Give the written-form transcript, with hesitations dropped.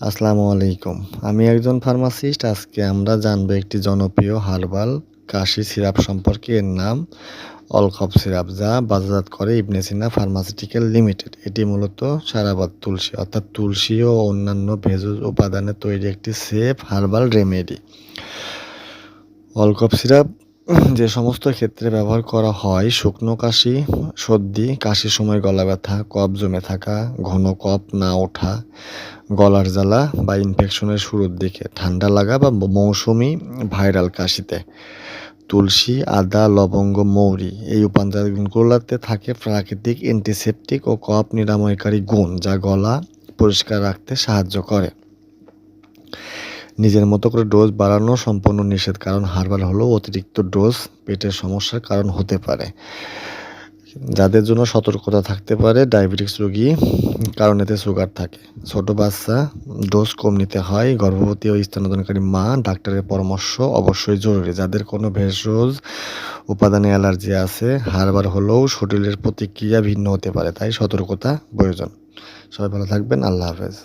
আসসালামু আলাইকুম। আমি একজন ফার্মাসিস্ট। আজকে আমরা জানবো একটি জনপ্রিয় হার্বাল কাশি সিরাপ সম্পর্কে। এর নাম অলকফ সিরাপ, যা বাজারজাত করে ইবনে সিনা ফার্মাসিউটিক্যাল লিমিটেড। এটি মূলত সারাবাত তুলসী অর্থাৎ তুলসী ও অন্যান্য ভেষজ উপাদানে তৈরি একটি সেফ হার্বাল রেমেডি। অলকফ সিরাপ যে সমস্ত ক্ষেত্রে ব্যবহার করা হয়: শুকনো কাশি, সর্দি, কাশির সময় গলা ব্যথা, কফ জমে থাকা, ঘন কফ না ওঠা, গলার জ্বালা বা ইনফেকশনের শুরুর দিকে, ঠান্ডা লাগা বা মৌসুমি ভাইরাল কাশিতে। তুলসী, আদা, লবঙ্গ, মৌরি এই উপাদানগুলোতে থাকে প্রাকৃতিক অ্যান্টিসেপটিক ও কফ নিরাময়কারী গুণ, যা গলা পরিষ্কার রাখতে সাহায্য করে। নিজের মতো করে ডোজ বাড়ানো সম্পূর্ণ নিষেধ, কারণ হার্বাল হলো অতিরিক্ত ডোজ পেটের সমস্যার কারণ হতে পারে। যাদের জন্য সতর্কতা থাকতে পারে: ডায়াবেটিস রোগী, কারণ এতে সুগার থাকে; ছোট বাচ্চা, ডোজ কম নিতে হয়; গর্ভবতী ও স্তন্যদানকারী মা, ডাক্তারের পরামর্শ অবশ্যই জরুরি; যাদের কোনো ভেষজ উপাদানে অ্যালার্জি আছে। হার্বাল হলেও শরীরের প্রতিক্রিয়া ভিন্ন হতে পারে, তাই সতর্কতা প্রয়োজন। সবাই ভালো থাকবেন। আল্লাহ হাফেজ।